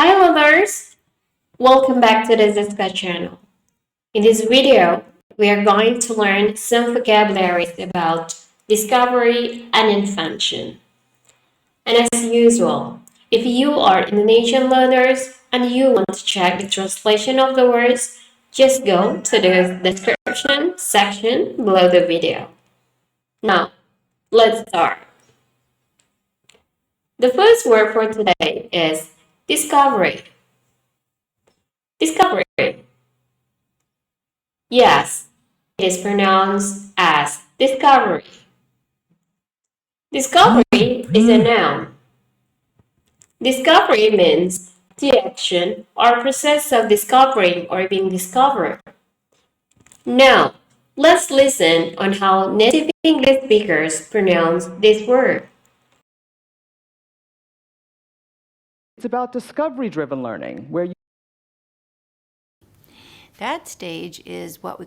Hi learners! Welcome back to the Discovery channel. In this video, we are going to learn some vocabularies about discovery and invention. And as usual, if you are Indonesian learners and you want to check the translation of the words, just go to the description section below the video. Now, let's start. The first word for today is discovery. Discovery. Yes, it is pronounced as discovery. Discovery is a noun. Discovery means the action or process of discovering or being discovered. Now, let's listen on how native English speakers pronounce this word. It's about discovery-driven learning, where you That stage is what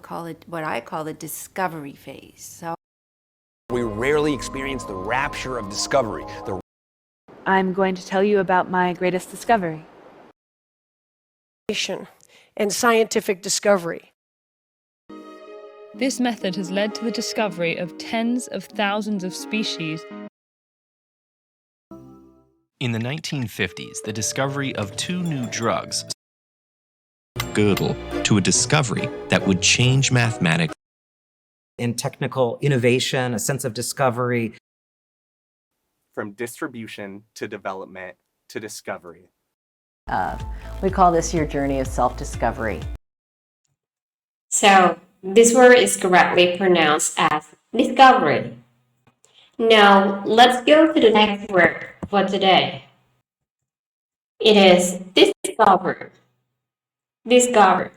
I call the discovery phase. So we rarely experience the rapture of discovery. I'm going to tell you about my greatest discovery. And scientific discovery. This method has led to the discovery of tens of thousands of species. In the 1950s, the discovery of two new drugs, Gödel, to a discovery that would change mathematics. In technical innovation, a sense of discovery. From distribution to development to discovery. We call this your journey of self-discovery. So, this word is correctly pronounced as discovery. Now, let's go to the next word for today. It is discover. Discover.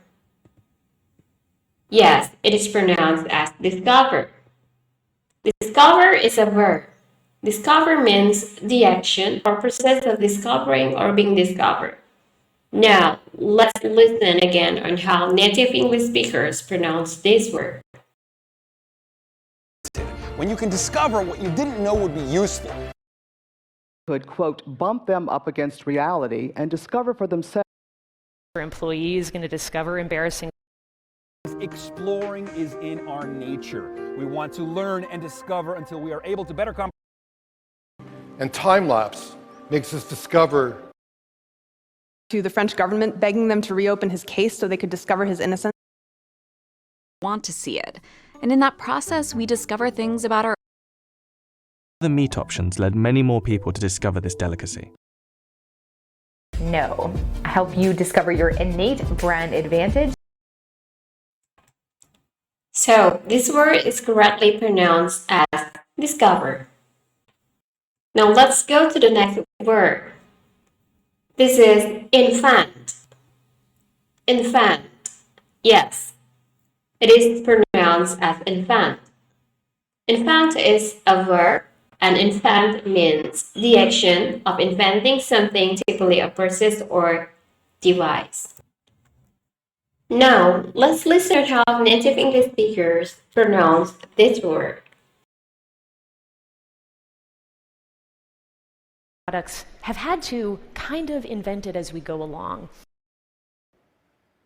Yes, it is pronounced as discover. Discover is a verb. Discover means the action or process of discovering or being discovered. Now, let's listen again on how native English speakers pronounce this word. When you can discover what you didn't know would be useful. could, quote, bump them up against reality and discover for themselves. Employees going to discover embarrassing. Exploring is in our nature. We want to learn and discover until we are able to better comprehend. And time-lapse makes us discover. To the French government, begging them to reopen his case so they could discover his innocence. Want to see it. And in that process, we discover things about our. The meat options led many more people to discover this delicacy. No. I help you discover your innate brand advantage. So, this word is correctly pronounced as discover. Now, let's go to the next word. This is infant. Infant. Yes, it is pronounced as infant. Infant is a verb, and infant means the action of inventing something, typically a process or device. Now, let's listen to how native English speakers pronounce this word. Products have had to kind of invent it as we go along.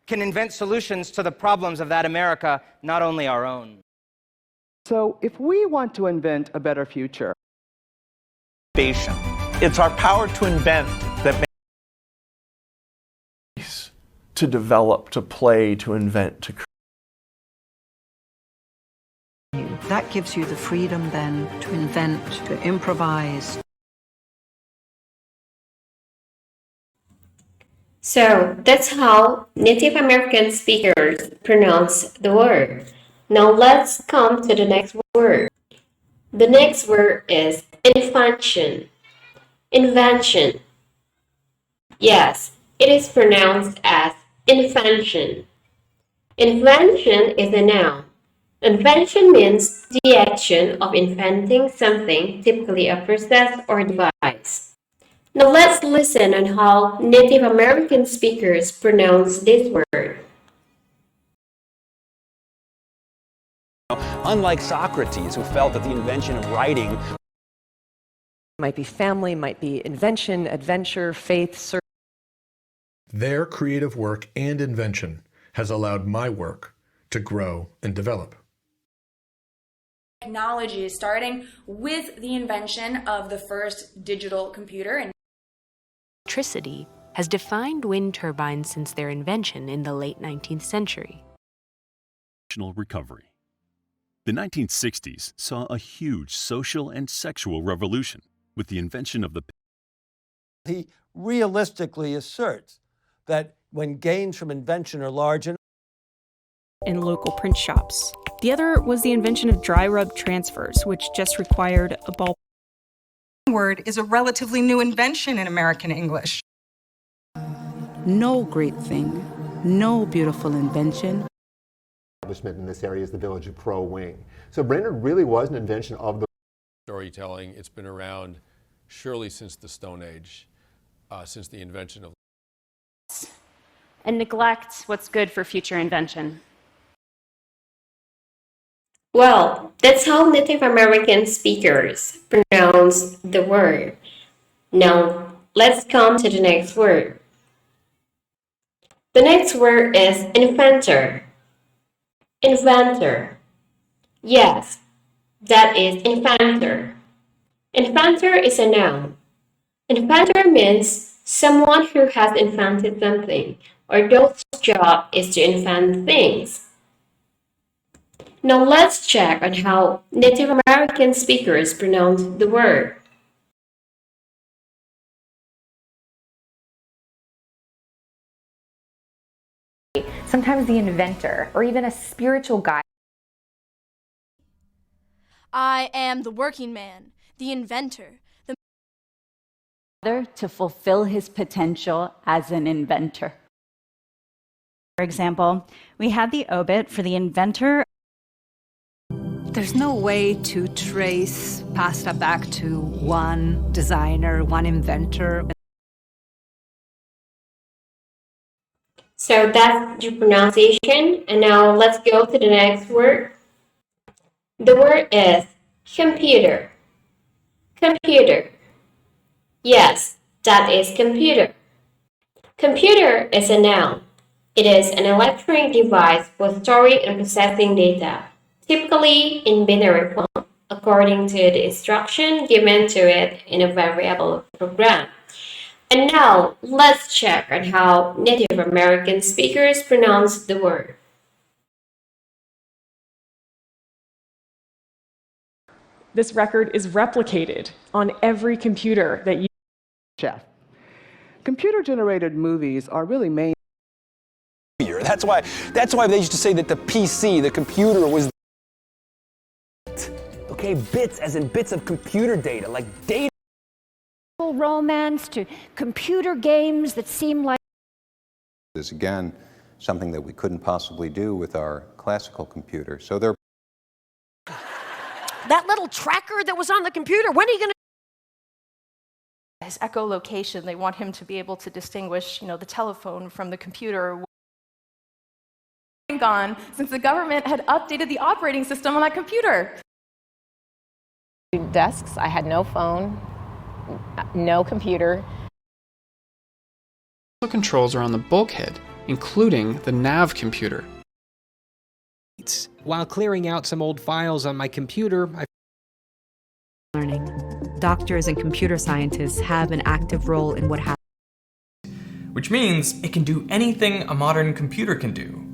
Can invent solutions to the problems of that America, not only our own. So if we want to invent a better future, it's our power to invent that makes to develop, to play, to invent, to create. That gives you the freedom then to invent, to improvise. So that's how Native American speakers pronounce the word. Now let's come to the next word. The next word is invention. Invention. Yes, it is pronounced as invention. Invention is a noun. Invention means the action of inventing something, typically a process or device. Now let's listen on how Native American speakers pronounce this word. Unlike Socrates, who felt that the invention of writing might be family, might be invention, adventure, faith, Their creative work and invention has allowed my work to grow and develop. Technology, starting with the invention of the first digital computer. And electricity has defined wind turbines since their invention in the late 19th century. Recovery. The 1960s saw a huge social and sexual revolution with the invention of the... He realistically asserts that when gains from invention are large enough, in local print shops. The other was the invention of dry rub transfers, which just required a ball. Word is a relatively new invention in American English. No great thing, no beautiful invention. In this area is the Village of Crow Wing. So Brainerd really was an invention of the storytelling. It's been around surely since the Stone Age, since the invention of and neglect what's good for future invention. Well, that's how Native American speakers pronounce the word. Now, let's come to the next word. The next word is inventor. Inventor. Yes, that is inventor. Inventor is a noun. Inventor means someone who has invented something, or whose job is to invent things. Now let's check on how Native American speakers pronounce the word. Sometimes the inventor, or even a spiritual guide. I am the working man, the inventor, the to fulfill his potential as an inventor. For example, we had the obit for the inventor. There's no way to trace pasta back to one designer, one inventor. So that's the pronunciation, and now let's go to the next word. The word is computer. Computer. Yes, that is computer. Computer is a noun. It is an electronic device for storing and processing data, typically in binary form, according to the instruction given to it in a variable program. And now, let's check on how Native American speakers pronounce the word. This record is replicated on every computer that you... Jeff, computer-generated movies are really made... That's why they used to say that the PC, the computer, was... Okay, bits as in bits of computer data, like data. Romance to computer games that seem like... Is again something that we couldn't possibly do with our classical computer. So they're... That little tracker that was on the computer, when are you going to... His echolocation, they want him to be able to distinguish, the telephone from the computer. Gone since the government had updated the operating system on that computer. Desks, I had no phone, no computer. The controls are on the bulkhead, including the nav computer. While clearing out some old files on my computer, learning. Doctors and computer scientists have an active role in what happens. Which means it can do anything a modern computer can do.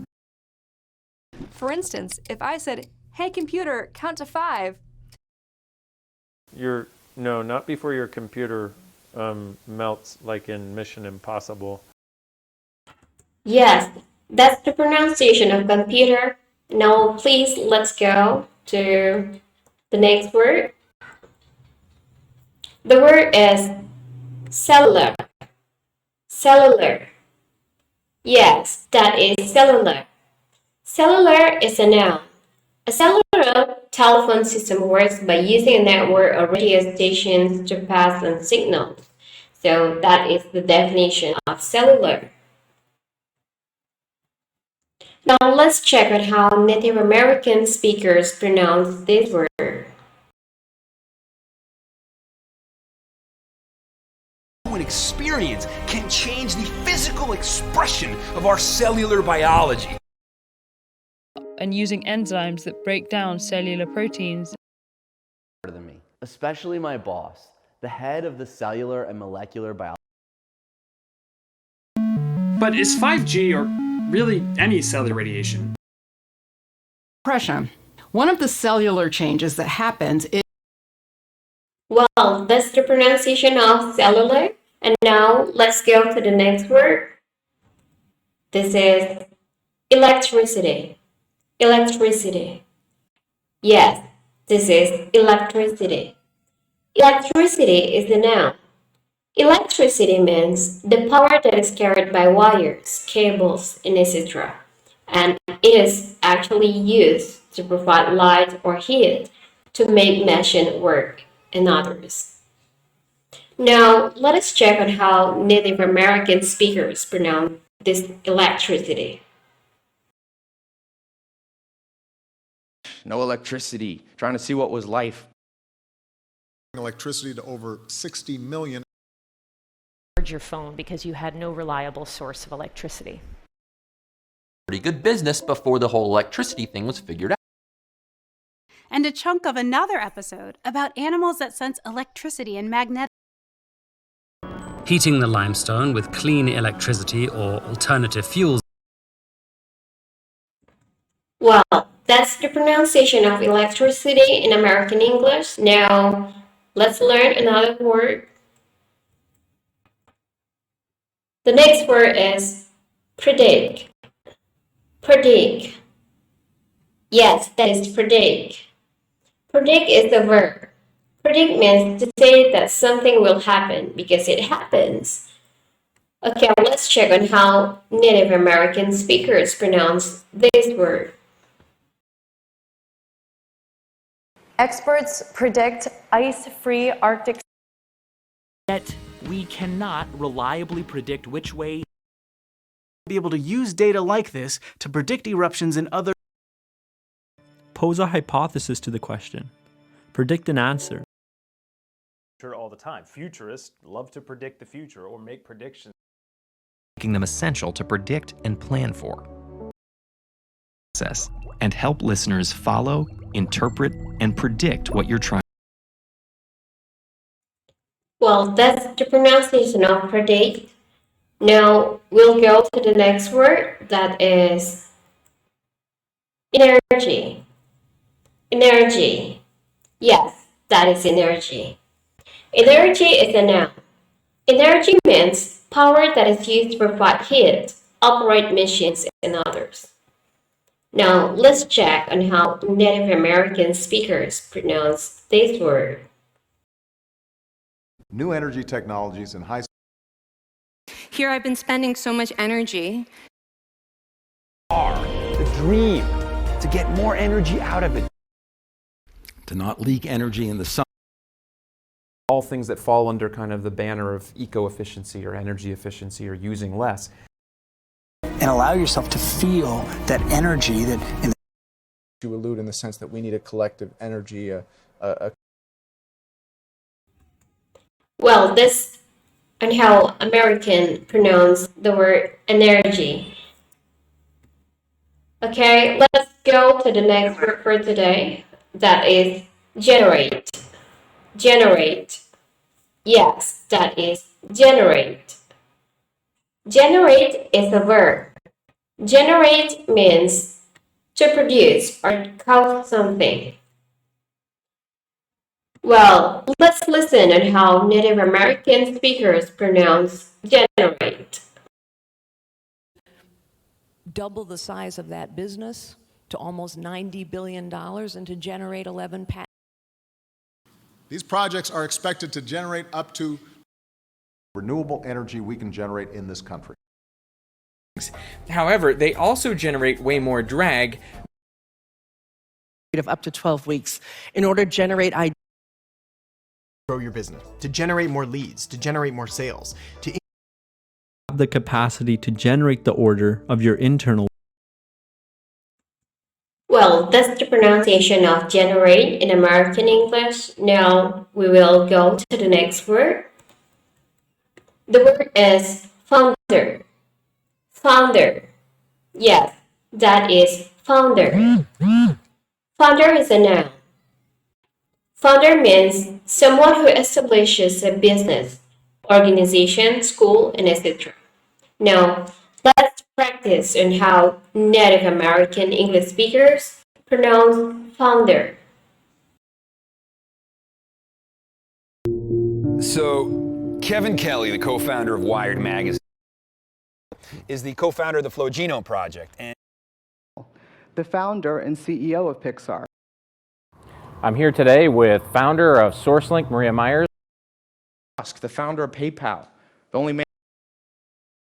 For instance, if I said, "Hey computer, count to 5. No, not before your computer melts like in Mission Impossible. Yes, that's the pronunciation of computer. Now please let's go to the next word. The word is cellular. Cellular. Yes, that is cellular. Cellular is a noun. A cellular telephone system works by using a network of radio stations to pass on signals. So that is the definition of cellular. Now let's check out how Native American speakers pronounce this word. human experience can change the physical expression of our cellular biology. And using enzymes that break down cellular proteins. Than me, especially my boss, the head of the cellular and molecular biology. But is 5G or really any cellular radiation? Pressure. One of the cellular changes that happens is... Well, that's the pronunciation of cellular. And now let's go to the next word. This is electricity. Electricity. Yes, this is electricity. Electricity is the noun. Electricity means the power that is carried by wires, cables, and etc. And it is actually used to provide light or heat to make machine work and others. Now, let us check on how Native American speakers pronounce this electricity. No electricity. Trying to see what was life. Electricity to over 60 million. Your phone because you had no reliable source of electricity. Pretty good business before the whole electricity thing was figured out. And a chunk of another episode about animals that sense electricity and magnetic. Heating the limestone with clean electricity or alternative fuels. Well, that's the pronunciation of electricity in American English. Now, let's learn another word. The next word is predict. Predict. Yes, that is predict. Predict is the verb. Predict means to say that something will happen because it happens. Okay, let's check on how Native American speakers pronounce this word. Experts predict ice-free Arctic. Yet, we cannot reliably predict which way. Be able to use data like this to predict eruptions in other. Pose a hypothesis to the question. Predict an answer. All the time. Futurists love to predict the future or make predictions. Making them essential to predict and plan for. And help listeners follow, interpret, and predict what you're trying. Well, that's the pronunciation of predict. Now we'll go to the next word, that is energy. Energy. Yes, that is energy. Energy is a noun. Energy means power that is used to provide heat, operate machines, and others. Now, let's check on how Native American speakers pronounce this word. New energy technologies and high. Here I've been spending so much energy. The dream, to get more energy out of it. To not leak energy in the sun. All things that fall under kind of the banner of eco-efficiency or energy efficiency or using less. And allow yourself to feel that energy that you allude in the sense that we need a collective energy. Well, this and how American pronounce the word energy. Okay, let's go to the next word for today. That is generate. Generate. Yes, that is generate. Generate is a verb. Generate means to produce or cause something. Well, let's listen on how Native American speakers pronounce generate. Double the size of that business to almost $90 billion and to generate 11 patents. These projects are expected to generate up to renewable energy we can generate in this country. However, they also generate way more drag. Of up to 12 weeks in order to generate ideas. Grow your business, to generate more leads, to generate more sales, to Have the capacity to generate the order of your internal. Well, that's the pronunciation of generate in American English. Now we will go to the next word. The word is founder. Founder. Yes, that is founder. Founder is a noun. Founder means someone who establishes a business, organization, school, and etc. Now, let's practice on how Native American English speakers pronounce founder. So, Kevin Kelly, the co-founder of Wired Magazine, is the co-founder of the Flow Genome Project and the founder and CEO of Pixar. I'm here today with founder of SourceLink, Maria Myers. The founder of PayPal, the only man.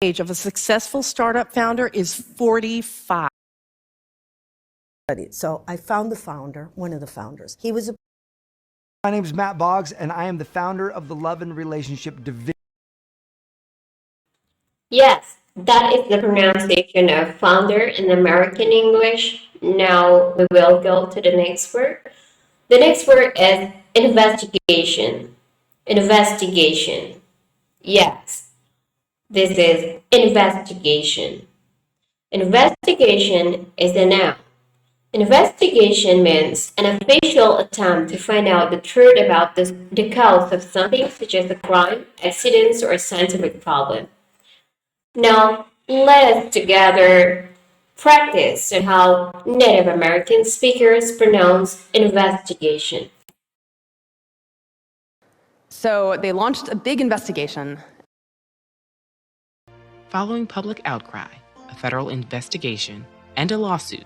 Age of a successful startup founder is 45. So I found the founder, one of the founders. He was a My name is Matt Boggs, and I am the founder of the Love and Relationship Division. Yes, that is the pronunciation of founder in American English. Now we will go to the next word. The next word is investigation. Investigation. Yes, this is investigation. Investigation is a noun. Investigation means an official attempt to find out the truth about the cause of something, such as a crime, accidents, or a scientific problem. Now, let us together practice on how Native American speakers pronounce investigation. So they launched a big investigation. Following public outcry, a federal investigation, and a lawsuit,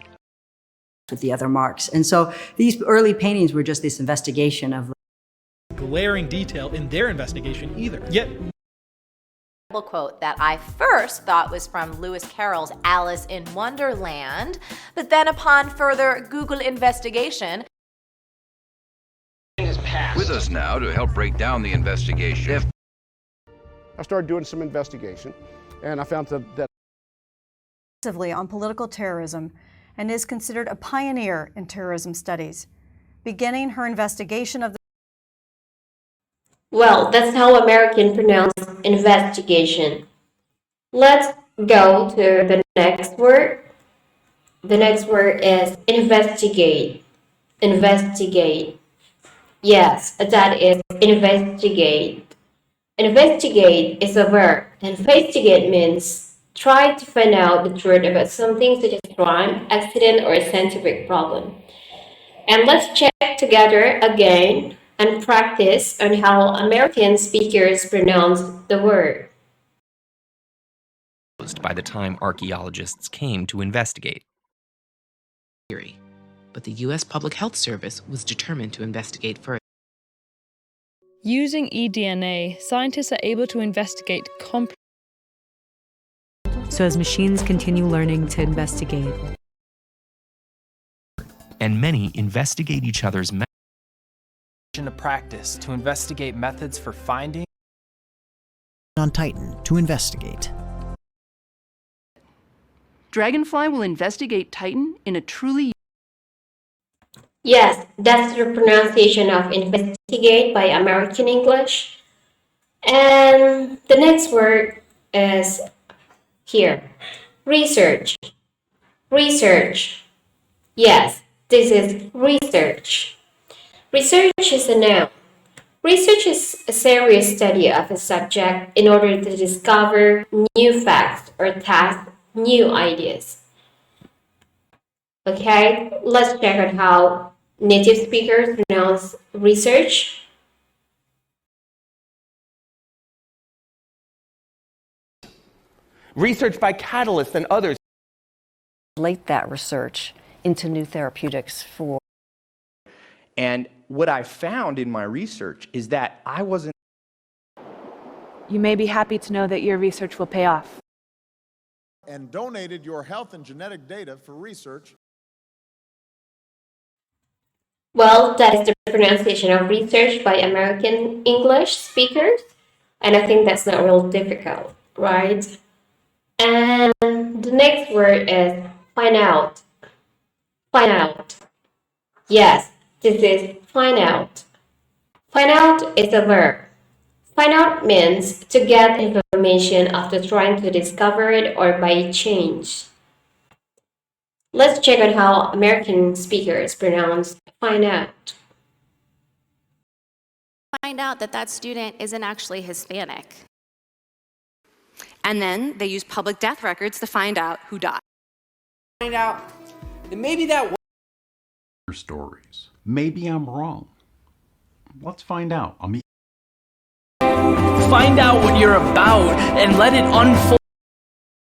with the other marks. And so these early paintings were just this investigation of glaring detail in their investigation either. Yet quote that I first thought was from Lewis Carroll's Alice in Wonderland, but then upon further Google investigation. With us now to help break down the investigation. I started doing some investigation, and I found that on political terrorism, and is considered a pioneer in terrorism studies, beginning her investigation of the Well, that's how Americans pronounce investigation. Let's go to the next word. The next word is investigate. Investigate. Yes, that is investigate. Investigate is a verb. Investigate means try to find out the truth about something such as a crime, accident, or a scientific problem. And let's check together again and practice on how American speakers pronounce the word. By the time archaeologists came to investigate. But the U.S. Public Health Service was determined to investigate further. Using eDNA, scientists are able to investigate complex. So as machines continue learning to investigate. And many investigate each other's methods. To practice, to investigate methods for finding. On Titan to investigate. Dragonfly will investigate Titan in a truly. Yes, that's the pronunciation of investigate by American English. And the next word is here. Research. Research. Yes, this is research. Research is a noun. Research is a serious study of a subject in order to discover new facts or test new ideas. Okay, let's check out how native speakers pronounce research. Research by catalysts and others. Translate that research into new therapeutics for. And what I found in my research is that I wasn't. You may be happy to know that your research will pay off. And donated your health and genetic data for research. Well, that is the pronunciation of research by American English speakers. And I think that's not real difficult, right? And the next word is find out. Find out. Yes, this is find out. Find out is a verb. Find out means to get information after trying to discover it or by change. Let's check out how American speakers pronounce find out. Find out that that student isn't actually Hispanic. And then they use public death records to find out who died. Find out that maybe that was stories. Maybe I'm wrong. Let's find out. Find out what you're about and let it unfold.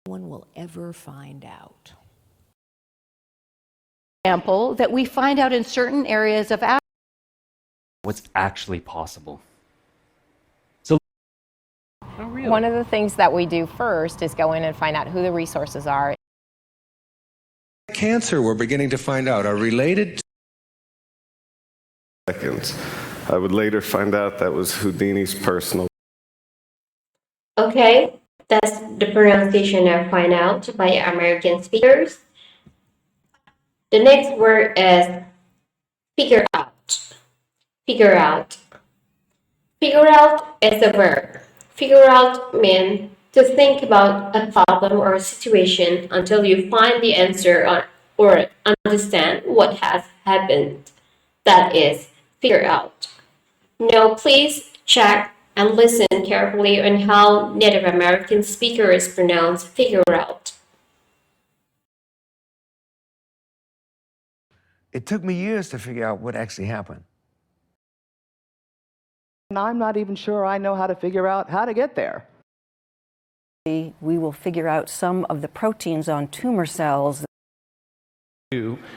No one will ever find out. Example that we find out in certain areas of What's actually possible. One of the things that we do first is go in and find out who the resources are. Cancer, we're beginning to find out, are related to seconds. I would later find out that was Houdini's personal. Okay, that's the pronunciation of find out by American speakers. The next word is figure out. Figure out. Figure out is a verb. Figure out means to think about a problem or a situation until you find the answer or understand what has happened. That is figure out. Now please check and listen carefully on how Native American speakers pronounce figure out. It took me years to figure out what actually happened. And I'm not even sure I know how to figure out how to get there. We will figure out some of the proteins on tumor cells.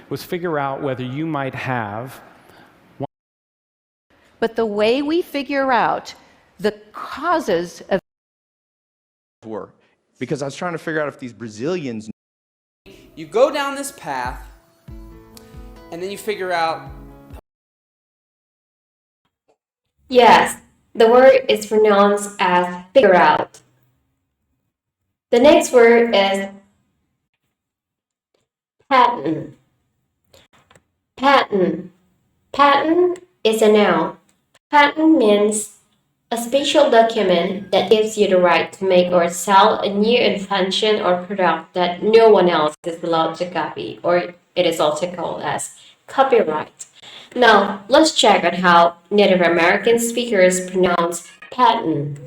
Was figure out whether you might have. But the way we figure out the causes of were, because I was trying to figure out if these Brazilians. you go down this path and then you figure out. Yes, the word is pronounced as figure out. The next word is patent. Patent. Patent is a noun. Patent means a special document that gives you the right to make or sell a new invention or product that no one else is allowed to copy, or it is also called as copyright. Now, let's check out how Native American speakers pronounce patent.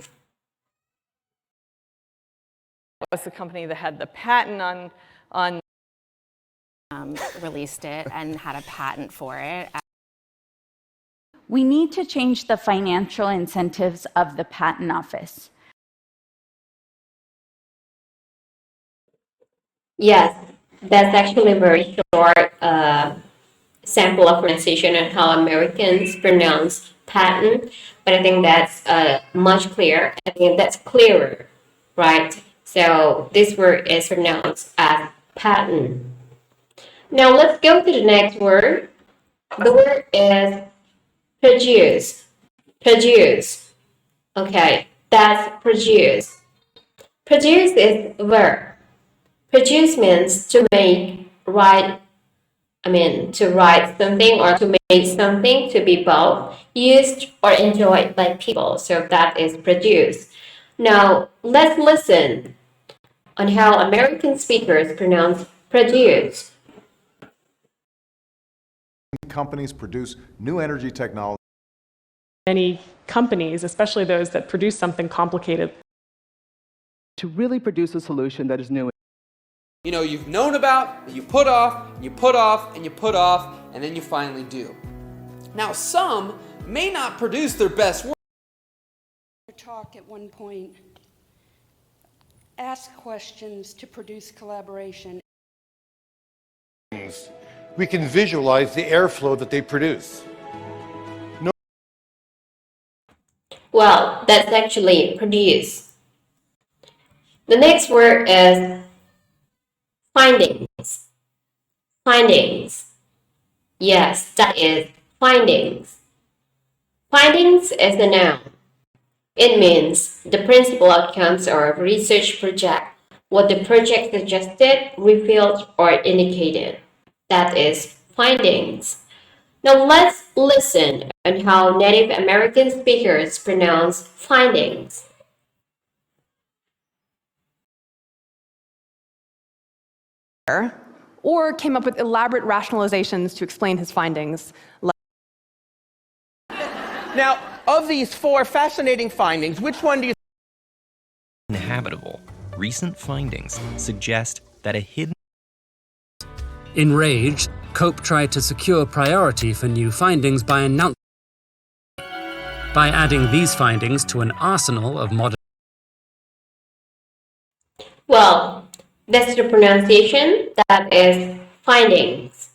Was the company that had the patent on released it and had a patent for it. We need to change the financial incentives of the patent office. Yes, that's actually a very short sample of pronunciation on how Americans pronounce patent, but I think that's much clearer. I think that's clearer, right? So this word is pronounced as patent. Now let's go to the next word. The word is produce. Produce. Okay, that's produce. Produce is a verb. Produce means to make, to write something or to make something to be both used or enjoyed by people. So that is produce. Now let's listen on how American speakers pronounce produce. Companies produce new energy technology. Many companies, especially those that produce something complicated, to really produce a solution that is new. You know, you've known about, you put off, you put off, and you put off, and then you finally do. Now, some may not produce their best work. Talk at one point. Ask questions to produce collaboration. We can visualize the airflow that they produce. Well, that's actually produce. The next word is findings. Findings. Yes, that is findings. Findings is a noun. It means the principal outcomes of a research project, what the project suggested, revealed, or indicated. That is findings. Now let's listen on how Native American speakers pronounce findings. Or came up with elaborate rationalizations to explain his findings. Now, of these four fascinating findings, which one do you Inhabitable. Recent findings suggest that a hidden Enraged, Cope tried to secure priority for new findings by adding these findings to an arsenal of modern. Well, that's the pronunciation, that is findings.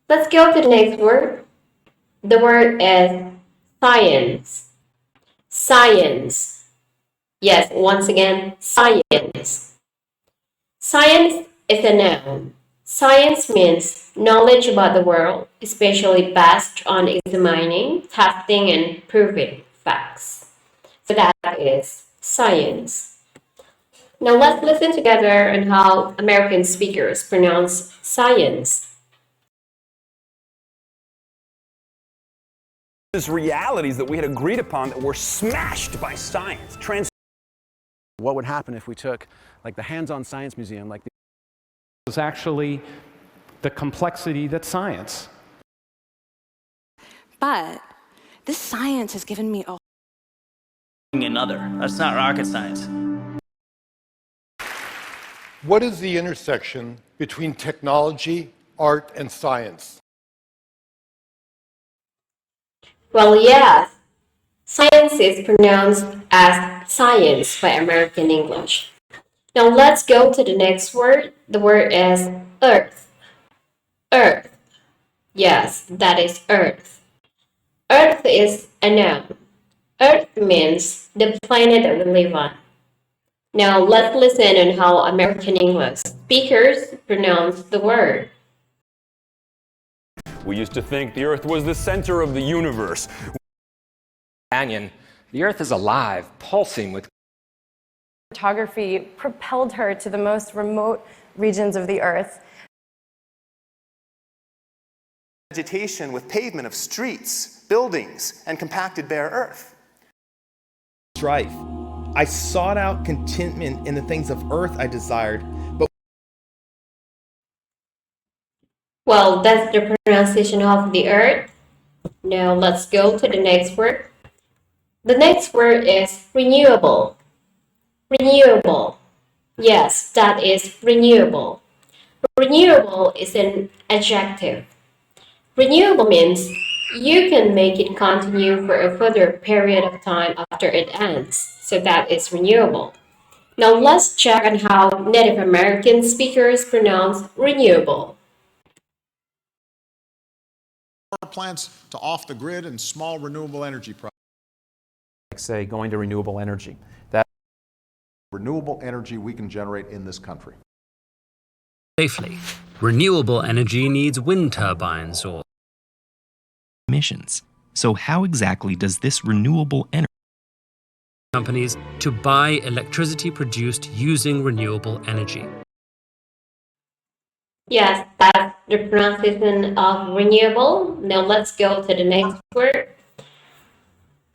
Let's go to the next word. The word is science. Science. Yes, once again, science. Science is a noun. Science means knowledge about the world, especially based on examining, testing, and proving facts. So that is science. Now let's listen together on how American speakers pronounce science. These realities that we had agreed upon that were smashed by science. What would happen if we took like the hands-on science museum, like was actually the complexity that's science. But this science has given me a another. That's not rocket science. What is the intersection between technology, art, and science? Well, yes. Science is pronounced as science by American English. Now let's go to the next word. The word is earth. Earth. Yes, that is earth. Earth is a noun. Earth means the planet that we live on. Now let's listen on how American English speakers pronounce the word. We used to think the Earth was the center of the universe. Companion, the Earth is alive, pulsing with Photography propelled her to the most remote regions of the Earth. Vegetation with pavement of streets, buildings, and compacted bare earth. Strife. I sought out contentment in the things of earth I desired, but well, that's the pronunciation of the earth. Now let's go to the next word. The next word is renewable. Renewable. Yes, that is renewable. Renewable is an adjective. Renewable means you can make it continue for a further period of time after it ends. So that is renewable. Now let's check on how Native American speakers pronounce renewable. Power plants to off the grid and small renewable energy projects. Like say going to renewable energy. That renewable energy we can generate in this country. Safely, renewable energy needs wind turbines or emissions. So how exactly does this renewable energy companies to buy electricity produced using renewable energy? Yes, that's the pronunciation of renewable. Now let's go to the next word.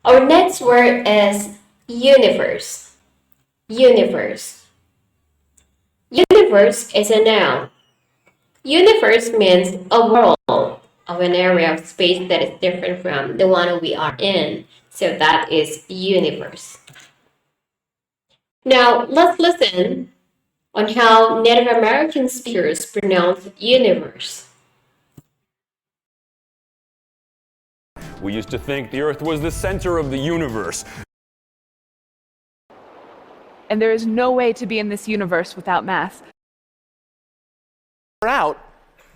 Our next word is universe. Universe. Universe is a noun. Universe means a world of an area of space that is different from the one we are in. So that is universe. Now let's listen on how Native American speakers pronounce universe. We used to think the Earth was the center of the universe. And there is no way to be in this universe without math. we're out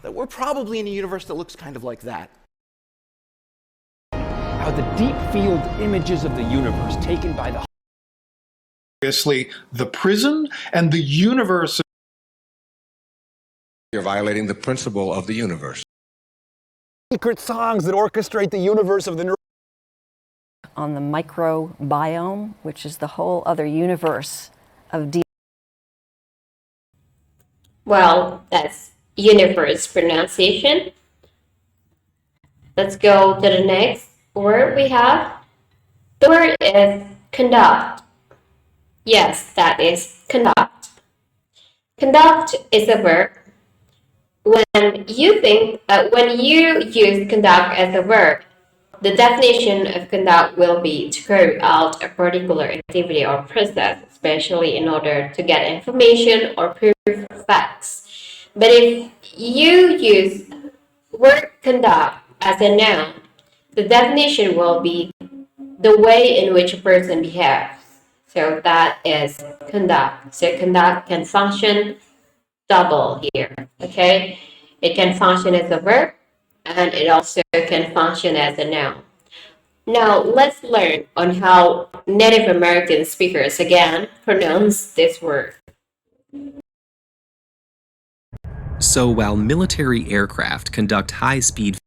that we're probably in a universe that looks kind of like that. How the deep field images of the universe taken by the the prison and the universe. You're violating the principle of the universe. Secret songs that orchestrate the universe of the on the microbiome, which is the whole other universe of Well, that's universe pronunciation. let's go to the next word we have. The word is conduct. Yes, that is conduct. Conduct is a verb. When you use conduct as a verb, the definition of conduct will be to carry out a particular activity or process, especially in order to get information or prove facts. But if you use word conduct as a noun, the definition will be the way in which a person behaves. So that is conduct. So conduct can function double here, okay? It can function as a verb, and it also can function as a noun. Now, let's learn on how Native American speakers, again, pronounce this word. So while military aircraft conduct high-speed,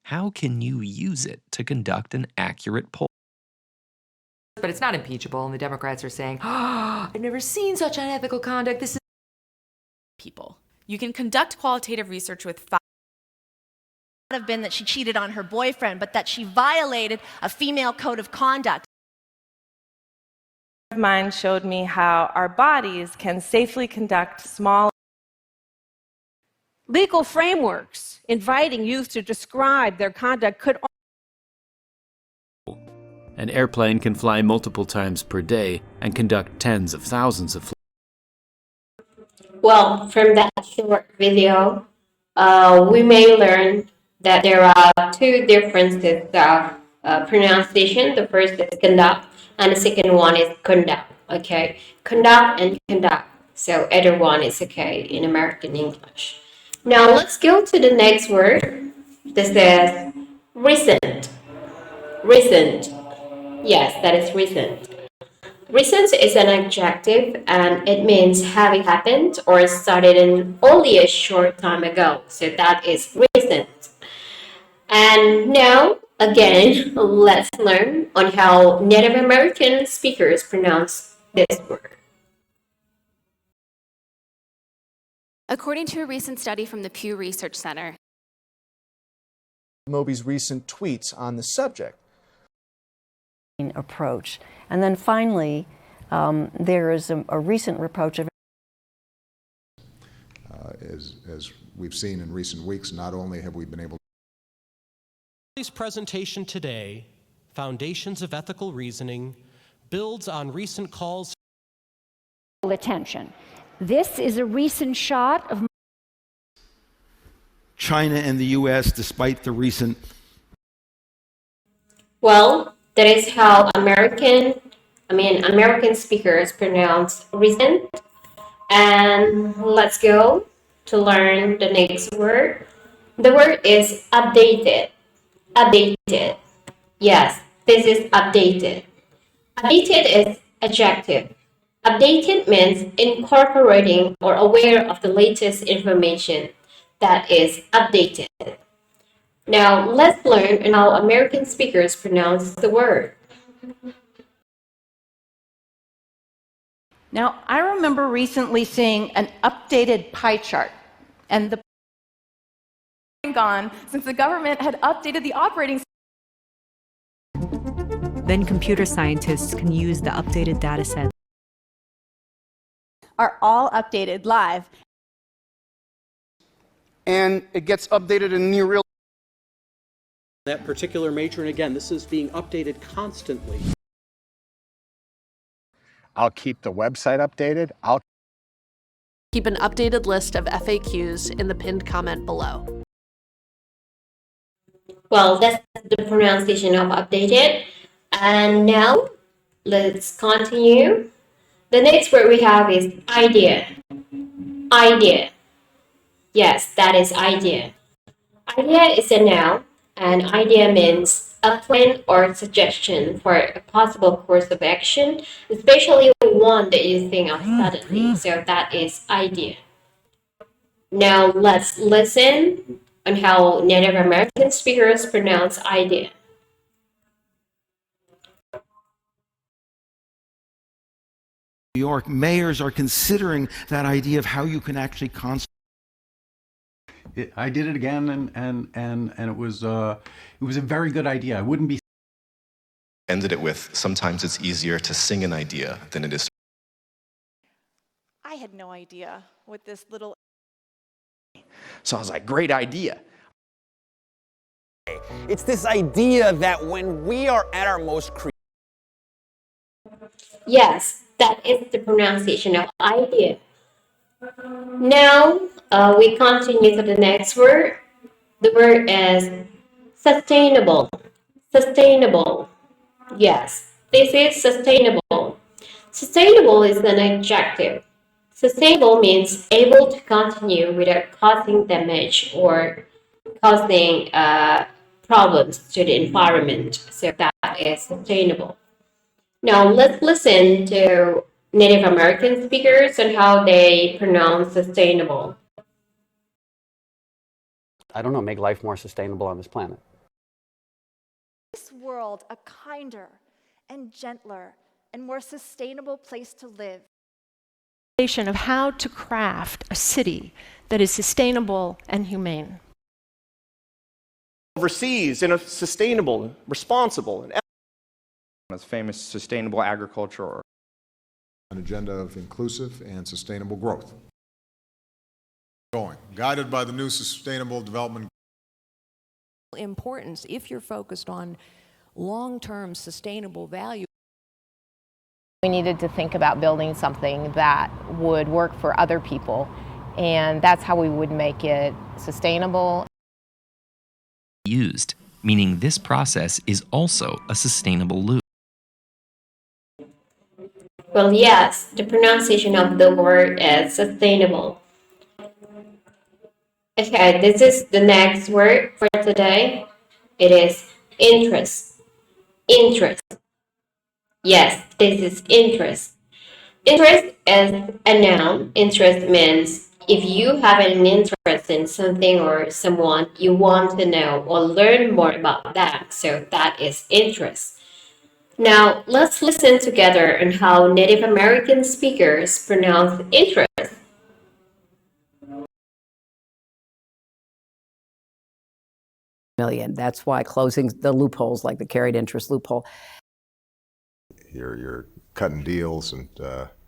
how can you use it to conduct an accurate poll? But it's not impeachable, and the Democrats are saying, oh, I've never seen such unethical conduct. This is people. You can conduct qualitative research with have been that she cheated on her boyfriend, but that she violated a female code of conduct. Mine showed me how our bodies can safely conduct small legal frameworks inviting youth to describe their conduct could. An airplane can fly multiple times per day and conduct tens of thousands of flights. Well, from that short video, we may learn that there are two differences of pronunciation. The first is conduct, and the second one is conduct. Okay, conduct and conduct. So either one is okay in American English. Now let's go to the next word. This is recent. Recent. Yes, that is recent. Recent is an adjective, and it means having happened or started in only a short time ago. So that is recent. And now, again, let's learn on how Native American speakers pronounce this word. According to a recent study from the Pew Research Center, Moby's recent tweets on the subject. Approach. And then finally, there is a recent reproach of as we've seen in recent weeks, not only have we been able This presentation today, Foundations of Ethical Reasoning, builds on recent calls attention. This is a recent shot of China and the U.S. despite the recent. Well, that is how American speakers pronounce recent. And let's go to learn the next word. The word is updated. Updated. Yes, this is updated. Updated is adjective. Updated means incorporating or aware of the latest information. That is updated. Now, let's learn how American speakers pronounce the word. Now, I remember recently seeing an updated pie chart, and the gone since the government had updated the operating system. Then computer scientists can use the updated data set. Are all updated live. And it gets updated in near real. That particular major, and again, this is being updated constantly. I'll keep the website updated. I'll keep an updated list of FAQs in the pinned comment below. Well, that's the pronunciation of updated. And now, let's continue. The next word we have is idea. Idea. Yes, that is idea. Idea is a noun, and idea means a plan or suggestion for a possible course of action, especially one that you think of suddenly. So that is idea. Now let's listen on how Native American speakers pronounce idea. New York mayors are considering that idea of how you can actually I did it again, and it was a very good idea. I wouldn't be. Ended it with, sometimes it's easier to sing an idea than it is. I had no idea what this little. So I was like, great idea. It's this idea that when we are at our most creative. Yes, that is the pronunciation of idea. Now, we continue to the next word. The word is sustainable. Sustainable. Yes, this is sustainable. Sustainable is an adjective. Sustainable means able to continue without causing damage or causing problems to the environment. So that is sustainable. Now let's listen to Native American speakers and how they pronounce sustainable. I don't know, make life more sustainable on this planet. This world a kinder and gentler and more sustainable place to live. Of how to craft a city that is sustainable and humane. Overseas in a sustainable, responsible, and It's famous sustainable agriculture. Or an agenda of inclusive and sustainable growth. Guided by the new Sustainable Development importance if you're focused on long-term sustainable value. We needed to think about building something that would work for other people, and that's how we would make it sustainable. Used, meaning this process is also a sustainable loop. Well, yes, the pronunciation of the word is sustainable. Okay, this is the next word for today. It is interest. Interest. Yes, this is interest. Interest is a noun. Interest means if you have an interest in something or someone, you want to know or learn more about that. So that is interest. Now, let's listen together on how Native American speakers pronounce interest. Million. That's why closing the loopholes like the carried interest loophole. You're cutting deals and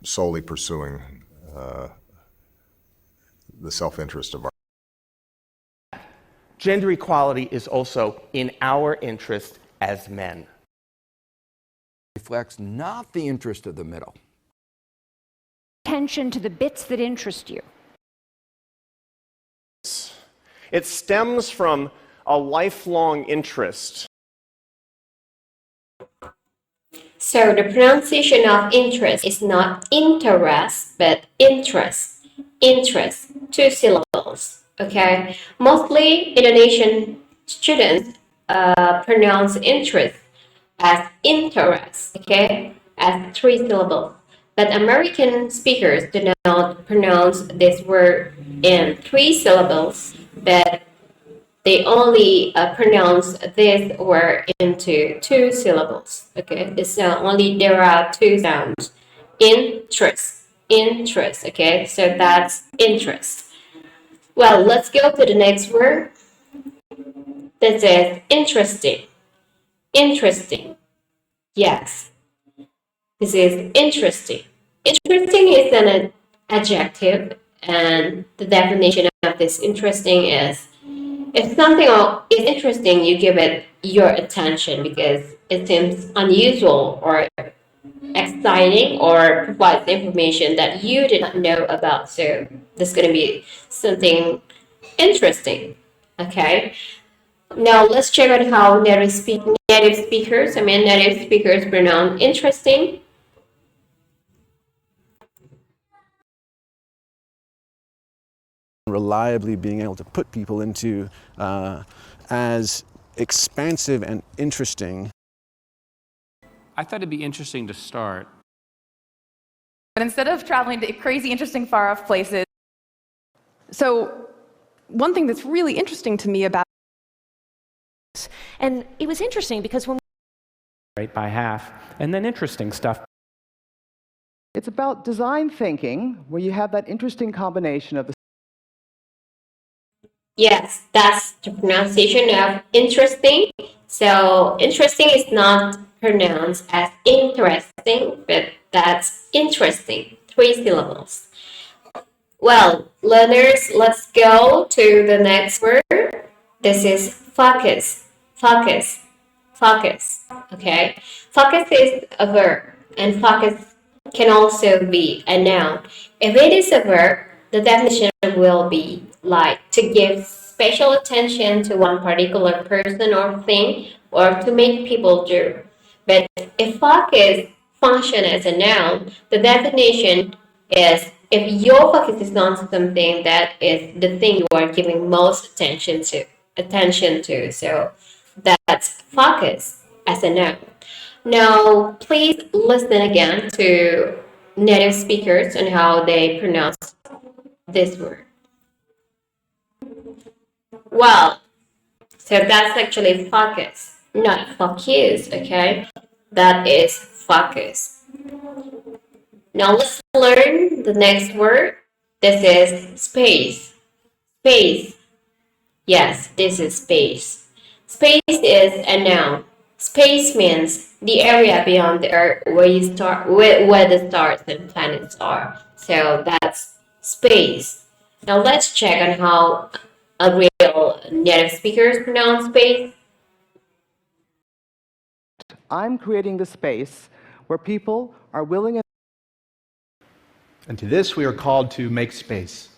solely pursuing the self-interest of our. gender equality is also in our interest as men. Reflects not the interest of the middle. Attention to the bits that interest you. It stems from a lifelong interest. So the pronunciation of interest is not interest, but interest. Interest, 2 syllables, okay? Mostly Indonesian students pronounce interest as interest, okay? As 3 syllables. But American speakers do not pronounce this word in 3 syllables, but they only pronounce this word into 2 syllables. Okay, it's only there are 2 sounds. Interest, interest. Okay, so that's interest. Well, let's go to the next word. That is interesting. Interesting. Yes, this is interesting. Interesting is an adjective, and the definition of this interesting is if something is interesting, you give it your attention because it seems unusual or exciting or provides information that you did not know about. So there's going to be something interesting. Okay. Now let's check out how native speakers pronounce interesting. Reliably being able to put people into as expansive and interesting. I thought it'd be interesting to start. But instead of traveling to crazy, interesting, far-off places. So one thing that's really interesting to me about and it was interesting because when right by half, and then interesting stuff. It's about design thinking, where you have that interesting combination of the Yes, that's the pronunciation of interesting. So interesting is not pronounced as interesting, but that's interesting. 3 syllables. Well, learners, let's go to the next word. This is focus. Focus. Focus. Okay. Focus is a verb, and focus can also be a noun. If it is a verb, the definition will be like to give special attention to one particular person or thing, or to make people do. But if focus function as a noun, the definition is if your focus is on something, that is the thing you are giving most attention to. So that's focus as a noun. Now, please listen again to native speakers and how they pronounce this word. Well, so that's actually focus, not focus, okay? That is focus. Now let's learn the next word. This is space. Space. Yes, this is space. Space is a noun. Space means the area beyond the Earth where the stars and planets are. So that's space. Now let's check on how a real native speakers pronounce space. I'm creating the space where people are willing And to this, we are called to make space.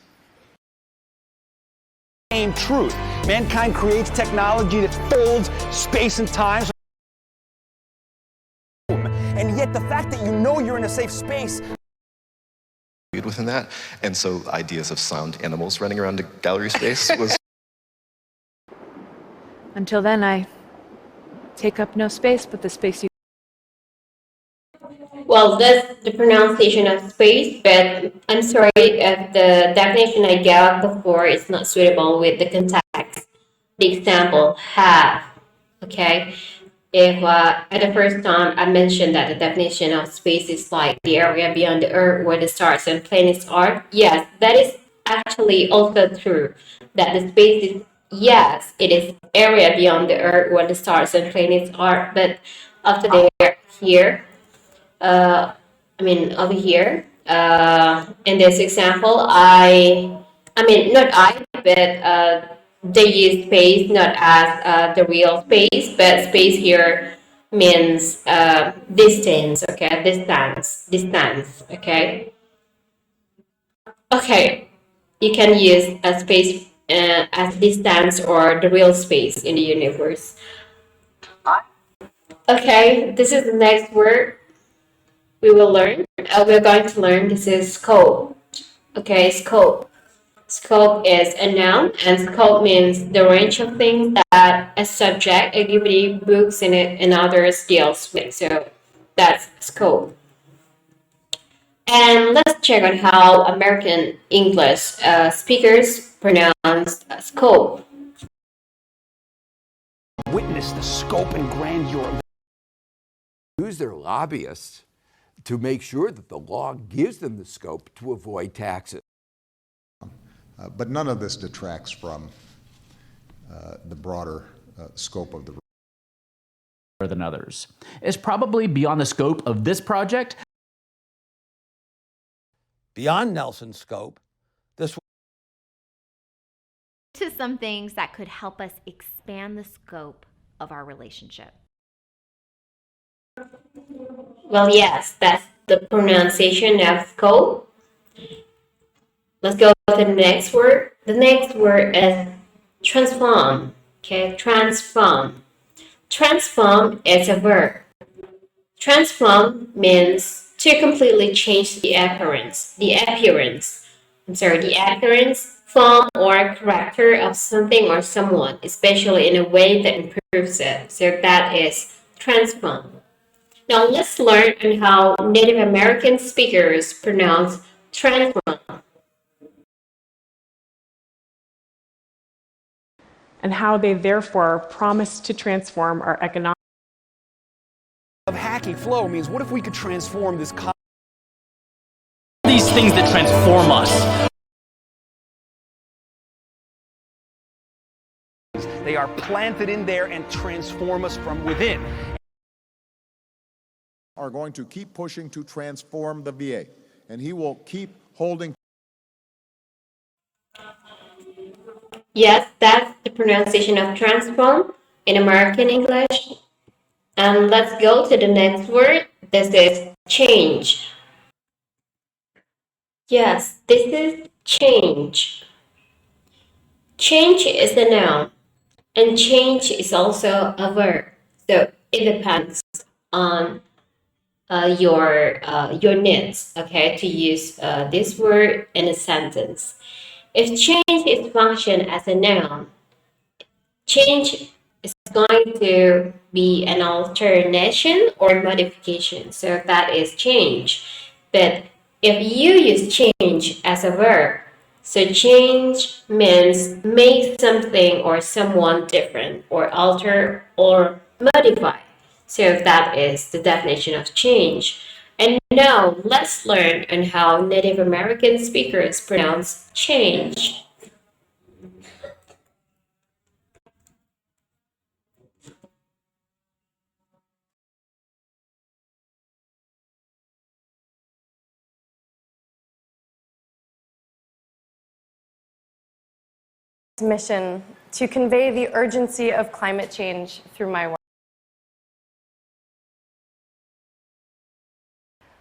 Same truth. Mankind creates technology that folds space and time. And yet the fact that you know you're in a safe space Within that, and so ideas of sound animals running around the gallery space was Until then, I take up no space but the space you. Well, that's the pronunciation of space, but I'm sorry if the definition I gave before is not suitable with the context. The example, have, okay? If at the first time I mentioned that the definition of space is like the area beyond the Earth where the stars and planets are, yes, that is actually also true. That the space is, yes, it is area beyond the Earth where the stars and planets are, but after they're here, over here, in this example, they use space not as the real space, but space here means distance, okay, distance, okay. Okay, you can use a space as distance or the real space in the universe. Okay, this is the next word we're going to learn. This is scope. Okay, scope. Scope is a noun, and scope means the range of things that a subject, activity, books, and others deals with. So that's scope. And let's check on how American English speakers pronounce scope. Witness the scope and grandeur of Use their lobbyists to make sure that the law gives them the scope to avoid taxes. But none of this detracts from the broader scope of the than others. It's probably beyond the scope of this project. Beyond Nelson's scope, this to some things that could help us expand the scope of our relationship. Well, yes, that's the pronunciation of scope. Let's go to the next word. The next word is transform. Okay, transform. Transform is a verb. Transform means to completely change the appearance, form, or character of something or someone, especially in a way that improves it. So that is transform. Now let's learn on how Native American speakers pronounce transform. And how they therefore promise to transform our economic of hacking flow means what if we could transform this These things that transform us. They are planted in there and transform us from within. Are going to keep pushing to transform the VA, and he will keep holding. Yes, that's the pronunciation of transform in American English. And let's go to the next word. This is change. Yes, this is change. Change is a noun, and change is also a verb. So it depends on your needs, okay, to use this word in a sentence. If change is functioned as a noun, change is going to be an alternation or modification, so that is change. But if you use change as a verb, so change means make something or someone different, or alter or modify. So that is the definition of change. And now let's learn on how Native American speakers pronounce change. Mission to convey the urgency of climate change through my work.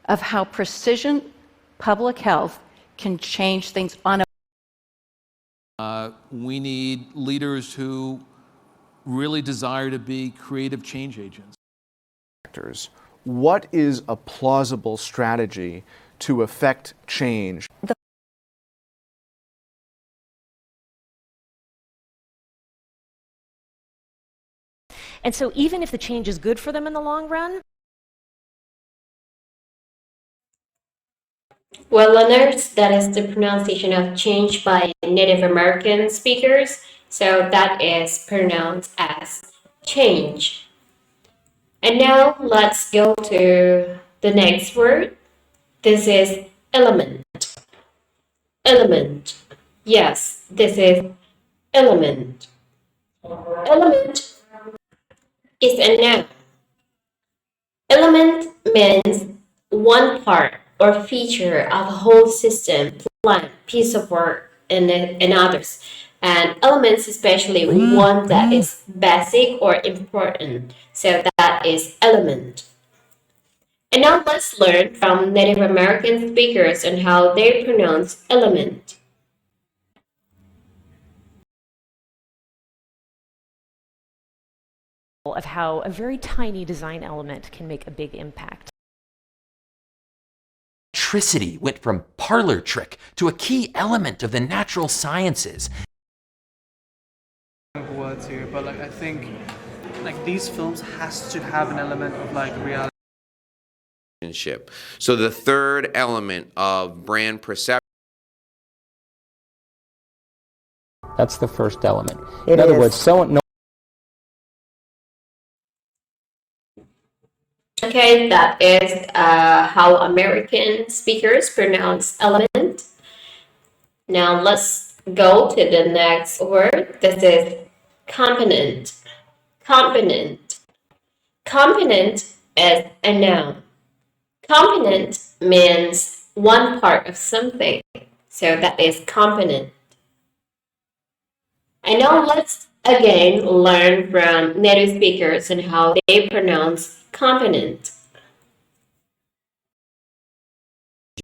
Of how precision public health can change things on a we need leaders who really desire to be creative change agents. What is a plausible strategy to affect change? And so even if the change is good for them in the long run. Well, learners, that is the pronunciation of change by Native American speakers. So that is pronounced as change. And now let's go to the next word. This is element. Element. Yes, this is element. Element is a noun. Element means one part or feature of a whole system, plant, piece of work, and others. And elements, especially one that is basic or important. So that is element. And now let's learn from Native American speakers on how they pronounce element. Of how a very tiny design element can make a big impact. Electricity went from parlor trick to a key element of the natural sciences. Words here, but I think these films has to have an element of reality. So the third element of brand perception. That's the first element. In other words, someone. Okay, that is how American speakers pronounce element. Now let's go to the next word. This is component. Component. Component is a noun. Component means one part of something. So that is component. And now let's again learn from native speakers and how they pronounce component.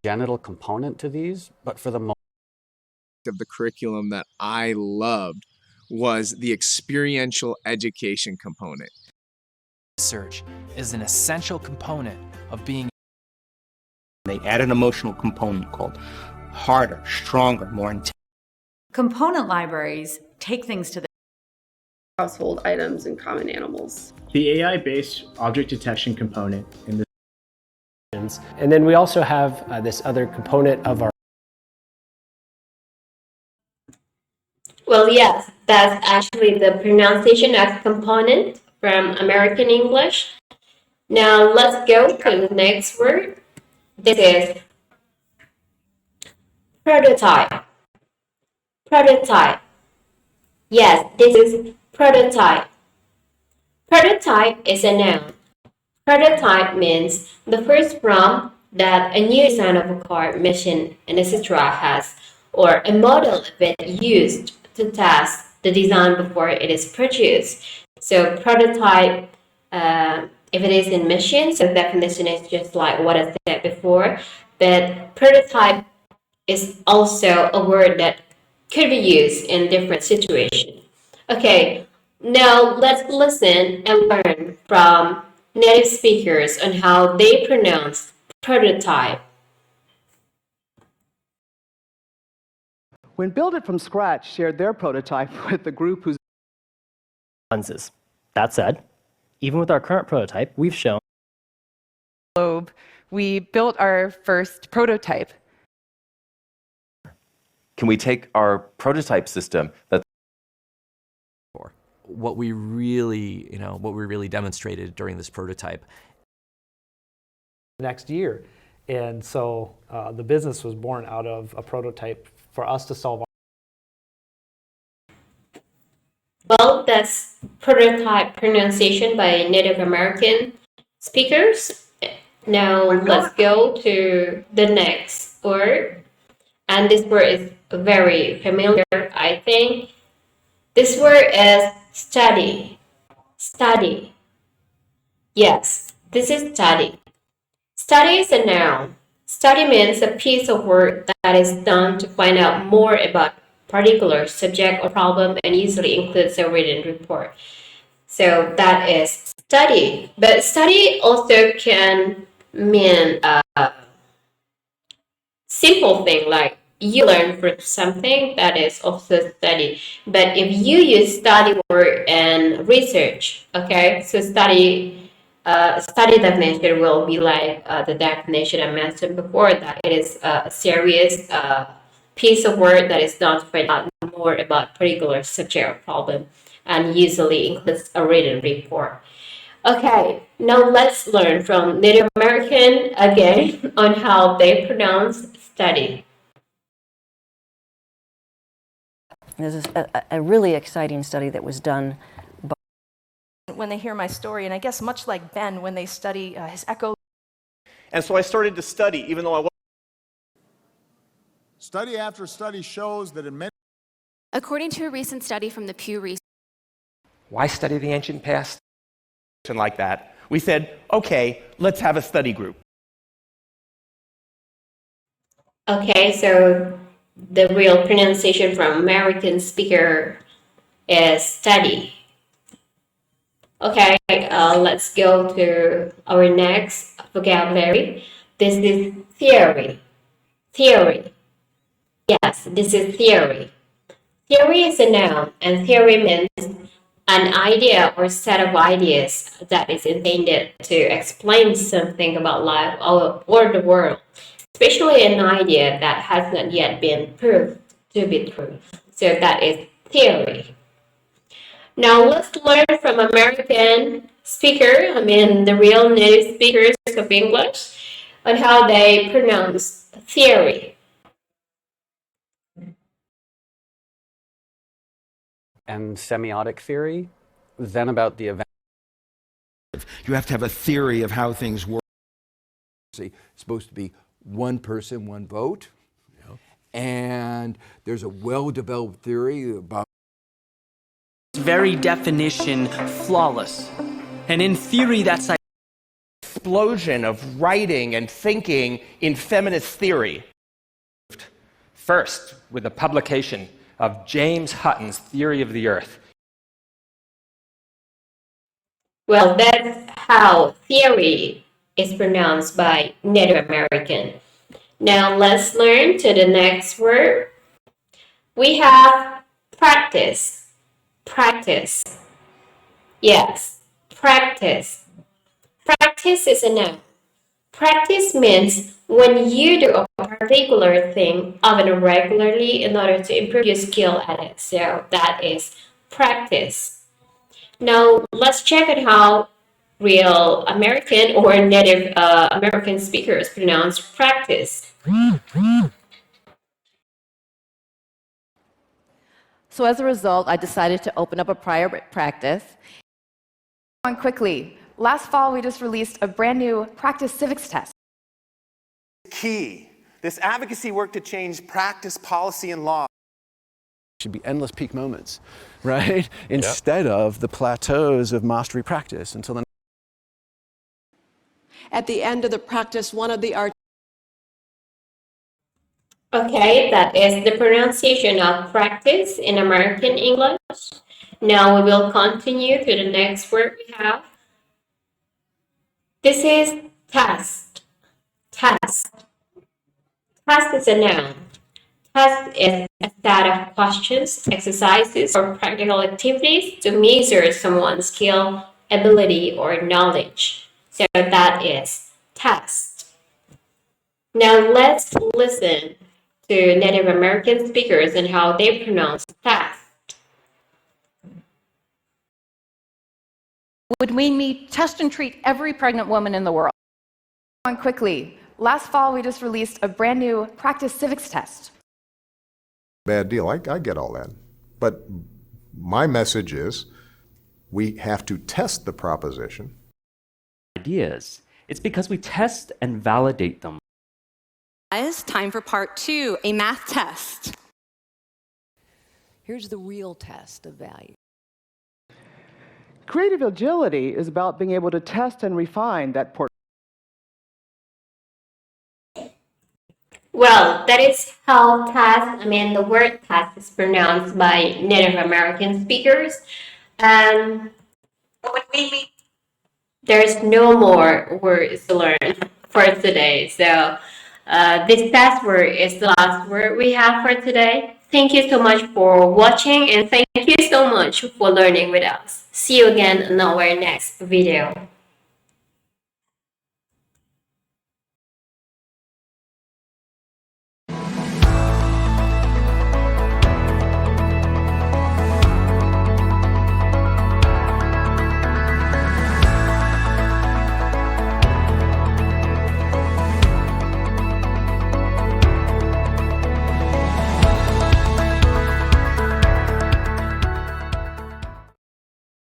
Genital component to these, but for the most of the curriculum that I loved was the experiential education component. Research is an essential component of being. They add an emotional component called harder, stronger, more intense. Component libraries take things to the household items and common animals. The AI-based object detection component in the and then we also have this other component of our. Well, yes, that's actually the pronunciation of component from American English. Now let's go to the next word. This is prototype. Prototype. Yes, this is Prototype. Prototype is a noun. Prototype means the first prompt that a new design of a car, machine, and etc. has, or a model of it used to test the design before it is produced. So prototype, if it is in machines, the definition is just like what I said before, but prototype is also a word that could be used in different situations. Okay, now let's listen and learn from native speakers on how they pronounce prototype. When Build It From Scratch shared their prototype with the group whose lenses. That said, even with our current prototype, we've shown globe, we built our first prototype. Can we take our prototype system that what we really demonstrated during this prototype next year. And so the business was born out of a prototype for us to solve. Well, that's prototype pronunciation by Native American speakers. Now let's go to the next word. And this word is very familiar, I think. This word is study. Study. Yes, this is study. Study is a noun. Study means a piece of work that is done to find out more about a particular subject or problem, and usually includes a written report. So that is study. But study also can mean a simple thing like you learn from something, that is also study. But if you use study word and research, okay, so study definition will be like the definition I mentioned before, that it is a serious piece of work that is done to find out more about particular subject or problem, and usually includes a written report. Okay, now let's learn from Native American again on how they pronounce study. This is a really exciting study that was done. When they hear my story, and I guess much like Ben, when they study his echo. And so I started to study, even though I wasn't. Study after study shows that in many... According to a recent study from the Pew Research. Why study the ancient past? And like that, we said, okay, let's have a study group. Okay, so the real pronunciation from American speaker is study. Okay, let's go to our next vocabulary. This is theory. Theory. Yes, this is theory. Theory is a noun, and theory means an idea or set of ideas that is intended to explain something about life or the world, especially an idea that has not yet been proved to be true. So that is theory. Now let's learn from American the real native speakers of English, on how they pronounce theory. And semiotic theory, then about the event. You have to have a theory of how things work. It's supposed to be one person, one vote. And there's a well-developed theory about very definition flawless. And in theory, that's like explosion of writing and thinking in feminist theory. First, with the publication of James Hutton's Theory of the Earth. Well, that's how theory is pronounced by Native American. Now let's learn to the next word. We have practice. Practice. Yes, practice. Practice is a noun. Practice means when you do a particular thing often regularly in order to improve your skill at it. So that is practice. Now let's check out how real American or Native American speakers pronounce practice. So as a result, I decided to open up a private practice. On quickly, last fall we just released a brand new practice civics test. Key. This advocacy work to change practice, policy, and law. Should be endless peak moments, right? Instead of the plateaus of mastery practice until then. At the end of the practice, one of the arts. Okay, that is the pronunciation of practice in American English. Now we will continue to the next word we have. This is test. Test. Test is a noun. Test is a set of questions, exercises, or practical activities to measure someone's skill, ability, or knowledge. So that is test. Now let's listen to Native American speakers and how they pronounce test. Would mean me test and treat every pregnant woman in the world. On quickly, last fall we just released a brand new practice civics test. Bad deal. I get all that. But my message is we have to test the proposition. Ideas. It's because we test and validate them. Guys, time for part 2, a math test. Here's the real test of value. Creative agility is about being able to test and refine that portfolio. Well, that is how the word test is pronounced by Native American speakers. And there's no more words to learn for today. So this test word is the last word we have for today. Thank you so much for watching and thank you so much for learning with us. See you again in our next video.